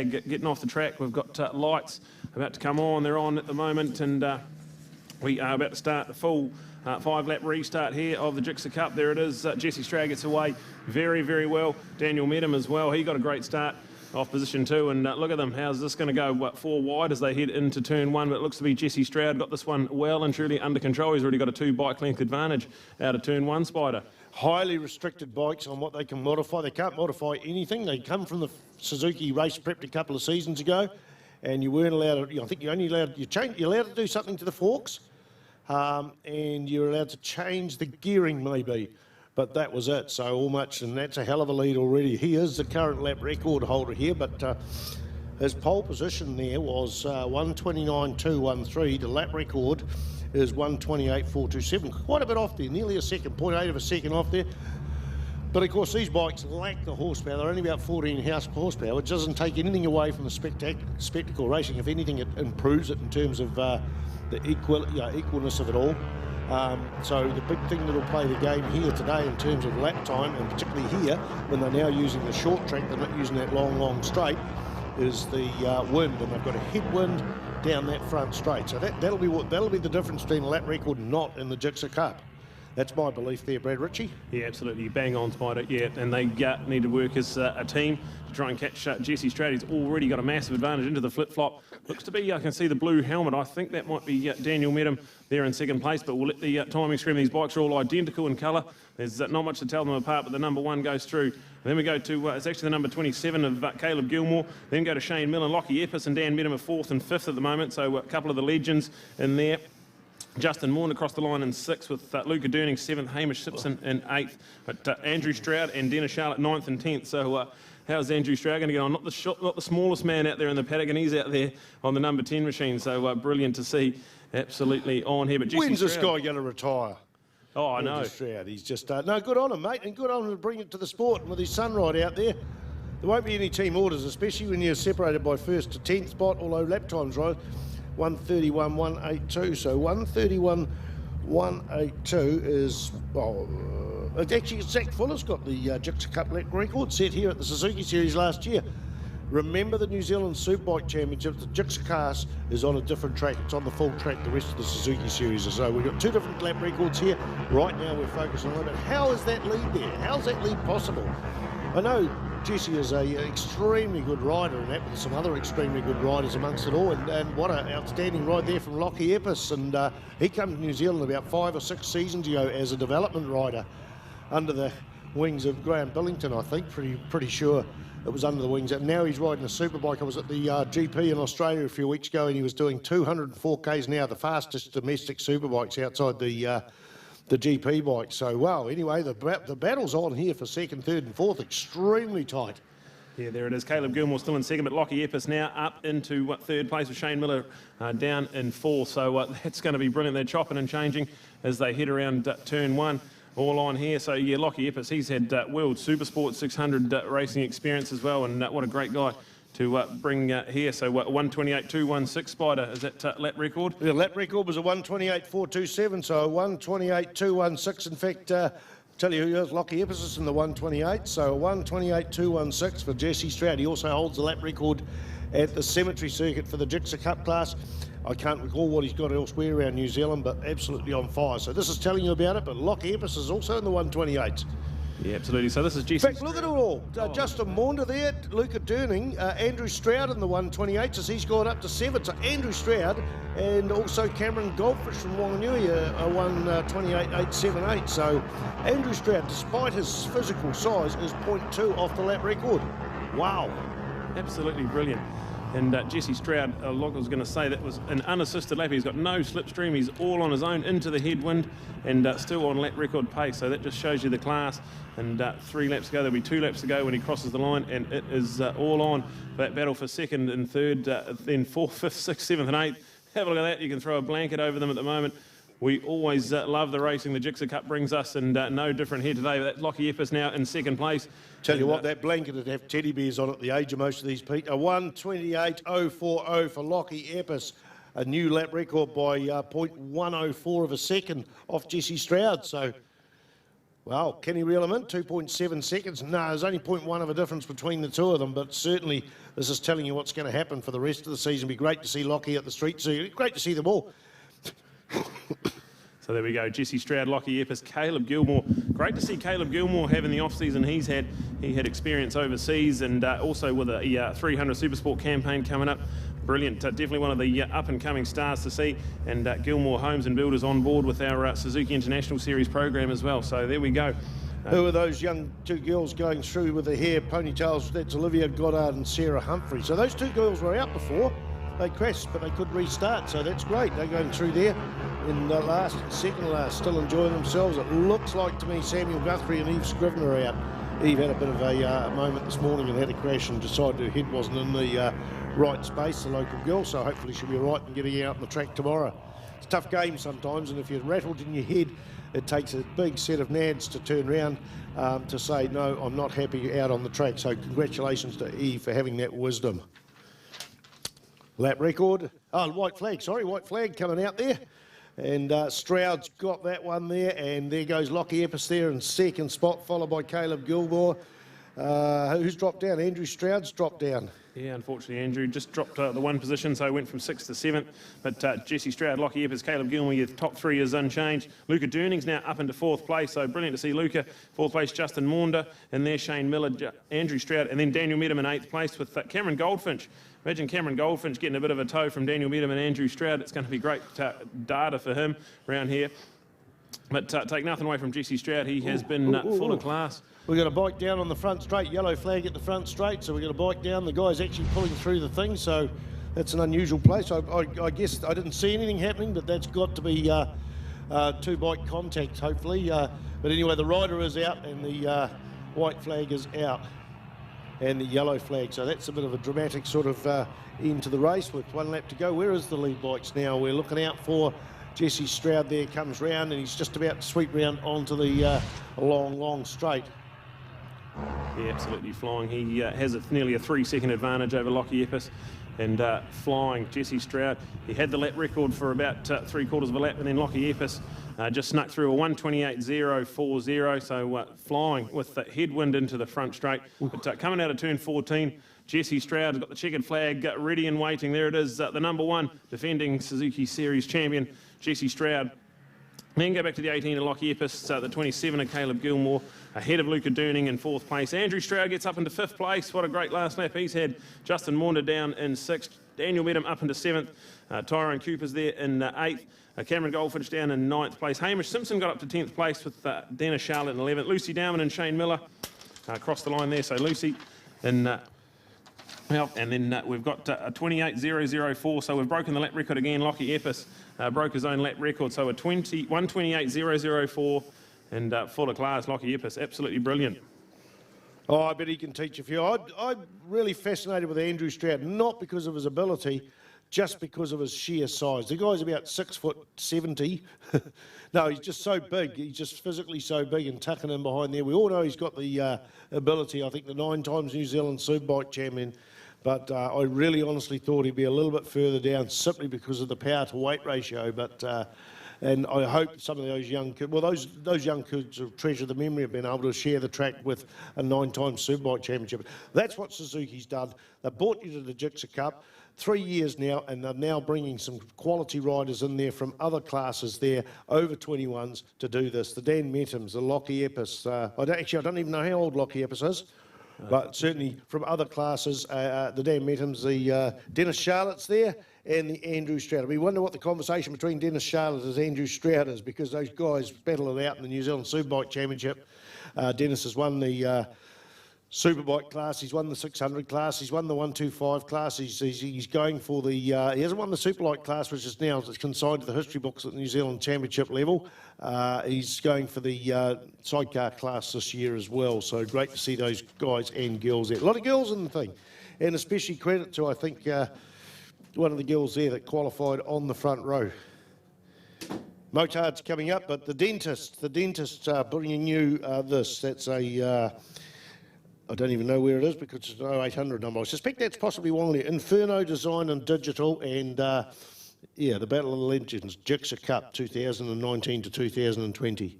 getting off the track. We've got lights about to come on. They're on at the moment, and we are about to start the full 5-lap restart here of the Gix Cup. There it is. Jesse Stroud gets away very, very well. Daniel met him as well. He got a great start off position 2, and look at them. How's this going to go? 4 wide as they head into turn 1, but it looks to be Jesse Stroud got this one well and truly under control. He's already got a 2 bike length advantage out of turn 1, Spider. Highly restricted bikes on what they can modify. They can't modify anything. They come from the Suzuki race prepped a couple of seasons ago, and you weren't allowed to, I think you're only allowed, you're allowed to do something to the forks, and you're allowed to change the gearing maybe. But that was it, so all much, and that's a hell of a lead already. He is the current lap record holder here, but his pole position there was 1:29.213. The lap record is 1:28.427. Quite a bit off there, nearly a second, 0.8 of a second off there. But of course, these bikes lack the horsepower. They're only about 14 horsepower, which doesn't take anything away from the spectacle racing. If anything, it improves it in terms of the equalness of it all. So the big thing that will play the game here today in terms of lap time, and particularly here when they're now using the short track, they're not using that long straight, is the wind, and they've got a headwind down that front straight. So that'll be the difference between a lap record and not in the Gix Cup. That's my belief there, Brad Ritchie. Yeah, absolutely. Bang on, Spider. Yeah, and they need to work as a team to try and catch Jesse Stroud. He's already got a massive advantage into the flip-flop. Looks to be, I can see the blue helmet. I think that might be Daniel Medham there in second place, but we'll let the timing screen. These bikes are all identical in colour. There's not much to tell them apart, but the number 1 goes through. And then we go to, it's actually the number 27 of Caleb Gilmore. Then go to Shane Millen, Lockie Epis and Dan Medham are 4th and 5th at the moment, so a couple of the legends in there. Justin Morn across the line in 6th with Luca Durning 7th, Hamish Simpson in 8th. But Andrew Stroud and Dennis Charlotte 9th and 10th. So how's Andrew Stroud going to get on? Not the smallest man out there in the paddock, and he's out there on the number 10 machine. So brilliant to see, absolutely on here. But when's this guy going to retire? Oh, I know. Stroud, he's just, no, good on him, mate, and good on him to bring it to the sport. And with his son right out there, there won't be any team orders, especially when you're separated by 1st to 10th spot, although lap time's right. 1:31.182, so 1:31.182 is, well, actually Zach Fuller's got the Gix Cup lap record set here at the Suzuki Series last year. Remember the New Zealand Superbike Championship, the Gix Cars is on a different track. It's on the full track, the rest of the Suzuki Series. So we've got 2 different lap records here. Right now we're focusing on it. But how is that lead there? How's that lead possible? I know Jesse is an extremely good rider, and that with some other extremely good riders amongst it all, and what an outstanding ride there from Lockie Epis, and he came to New Zealand about 5 or 6 seasons ago as a development rider under the wings of Graham Billington, I think, pretty sure it was under the wings, and now he's riding a superbike. I was at the GP in Australia a few weeks ago, and he was doing 204 k's an hour, the fastest domestic superbikes outside the GP bike. So, wow, anyway, the battle's on here for 2nd, 3rd and 4th, extremely tight. Yeah, there it is. Caleb Gilmore still in 2nd, but Lockie Epis now up into 3rd place with Shane Miller down in 4th. So that's going to be brilliant. They're chopping and changing as they head around turn 1. All on here. So, yeah, Lockie Epis, he's had World Supersport 600 racing experience as well, and what a great guy to bring here. So 1:28.216, Spider, is that lap record? The lap record was a 1:28.427, so a 1:28.216. In fact, tell you who else, Lockie Epis is in the 1:28, so a 1:28.216 for Jesse Stroud. He also holds the lap record at the Cemetery Circuit for the Gix Cup class. I can't recall what he's got elsewhere around New Zealand, but absolutely on fire. So this is telling you about it, but Lockie Epis is also in the 1:28. Yeah, absolutely. So this is Jesse. In fact, look at it all. Justin Maunder there, Luca Durning, Andrew Stroud in the 1:28, as he's gone up to 7th. So Andrew Stroud and also Cameron Goldfish from Wanganui, a 1:28.878. So Andrew Stroud, despite his physical size, is 0.2 off the lap record. Wow. Absolutely brilliant. And Jesse Stroud, like I was going to say, that was an unassisted lap. He's got no slipstream. He's all on his own into the headwind and still on lap record pace. So that just shows you the class. And 3 laps to go. There'll be 2 laps to go when he crosses the line. And it is all on for that battle for 2nd and 3rd, then 4th, 5th, 6th, 7th and 8th. Have a look at that. You can throw a blanket over them at the moment. We always love the racing the Gix Cup brings us, and no different here today. That Lockie Epis now in 2nd place. Tell you what, that blanket would have teddy bears on it, the age of most of these people. A 1:28.040 for Lockie Epis. A new lap record by 0.104 of a second off Jesse Stroud. So Well, can he reel him in? 2.7 seconds? No, there's only 0.1 of a difference between the two of them, but certainly this is telling you what's going to happen for the rest of the season. It'd be great to see Lockie at the street circuit. Great to see them all. So there we go, Jesse Stroud, Lockie Epps, Caleb Gilmore. Great to see Caleb Gilmore having the off-season he's had. He had experience overseas and also with a 300 Supersport campaign coming up. Brilliant, definitely one of the up-and-coming stars to see. And Gilmore Homes and Builders on board with our Suzuki International Series program as well. So there we go. Who are those young two girls going through with their hair ponytails? That's Olivia Goddard and Sarah Humphrey. So those two girls were out before. They crashed, but they could restart, so that's great. They're going through there in the last and second last, still enjoying themselves. It looks like to me Samuel Guthrie and Eve Scrivener are out. Eve had a bit of a moment this morning and had a crash and decided her head wasn't in the right space, the local girl, so hopefully she'll be right in getting out on the track tomorrow. It's a tough game sometimes, and if you're rattled in your head, it takes a big set of nads to turn around to say, no, I'm not happy out on the track. So congratulations to Eve for having that wisdom. Lap record. Oh, white flag coming out there. And Stroud's got that one there, and there goes Lockie Epps there in second spot, followed by Caleb Gilmore. Who's dropped down? Andrew Stroud's dropped down. Yeah, unfortunately, Andrew just dropped the one position, so went from 6th to 7th. But Jesse Stroud, Lockie Epps, Caleb Gilmore, your top three is unchanged. Luca Durning's now up into 4th place, so brilliant to see Luca. 4th place, Justin Maunder, and there Shane Miller, Andrew Stroud, and then Daniel Medham in 8th place with Cameron Goldfinch. Imagine Cameron Goldfinch getting a bit of a tow from Daniel Medham and Andrew Stroud. It's going to be great data for him around here. But take nothing away from Jesse Stroud. He has been full of class. We've got a bike down on the front straight, yellow flag at the front straight, so we've got a bike down. The guy's actually pulling through the thing, so that's an unusual place. I guess I didn't see anything happening, but that's got to be two bike contact, hopefully. But anyway, the rider is out and the white flag is out and the yellow flag. So that's a bit of a dramatic sort of end to the race with 1 lap to go. Where is the lead bikes now? We're looking out for Jesse Stroud there, comes round and he's just about to sweep round onto the long straight. Yeah, absolutely flying. He has nearly a 3-second advantage over Lockie Epps and flying. Jesse Stroud, he had the lap record for about 3/4 of a lap, and then Lockie Epps just snuck through a 1:28.040, so flying with the headwind into the front straight. But coming out of turn 14, Jesse Stroud has got the checkered flag ready and waiting. There it is, the number 1 defending Suzuki Series champion, Jesse Stroud. Then go back to the 18 of Lockie Epps, the 27 of Caleb Gilmore, ahead of Luca Durning in 4th place. Andrew Stroud gets up into 5th place. What a great last lap he's had. Justin Maunder down in 6th. Daniel Medham up into 7th. Tyrone Cooper's there in 8th. Cameron Goldfinch down in 9th place. Hamish Simpson got up to 10th place with Dennis Charlotte in 11th. Lucy Dowman and Shane Miller across the line there. So Lucy in... Well, and then we've got a 28.004, so we've broken the lap record again. Lockie Epps broke his own lap record, so a 1:28.004, and full of class. Lockie Epps, absolutely brilliant. Oh, I bet he can teach a few. I'm really fascinated with Andrew Stroud, not because of his ability, just because of his sheer size. The guy's about 6'70". No, he's just so big. He's just physically so big and tucking in behind there. We all know he's got the ability. I think the 9 times New Zealand Superbike champion. But I really honestly thought he'd be a little bit further down simply because of the power to weight ratio. But and I hope some of those young kids, well, those young kids will treasure the memory of being able to share the track with a 9-time Superbike championship. That's what Suzuki's done. They brought you to the Gix Cup 3 years now, and they're now bringing some quality riders in there from other classes there, over 21s, to do this. The Dan Metams, the Lockie Epps. I don't even know how old Lockie Epps is. But certainly from other classes, the Dan Metams, the Dennis Charlotte's there, and the Andrew Stroud. We wonder what the conversation between Dennis Charlotte and Andrew Stroud is, because those guys battle it out in the New Zealand Superbike Championship. Dennis has won the Superbike class, he's won the 600 class, he's won the 125 class, he's going for the, he hasn't won the Superlight class, which is now consigned to the history books at the New Zealand Championship level. He's going for the sidecar class this year as well, so great to see those guys and girls there. A lot of girls in the thing, and especially credit to, I think, one of the girls there that qualified on the front row. Motard's coming up, but the dentist bringing you this. That's a... I don't even know where it is because it's an 0800 number. I suspect that's possibly one of the Inferno Design and Digital, and yeah, the Battle of the Legends, Gix Cup 2019 to 2020.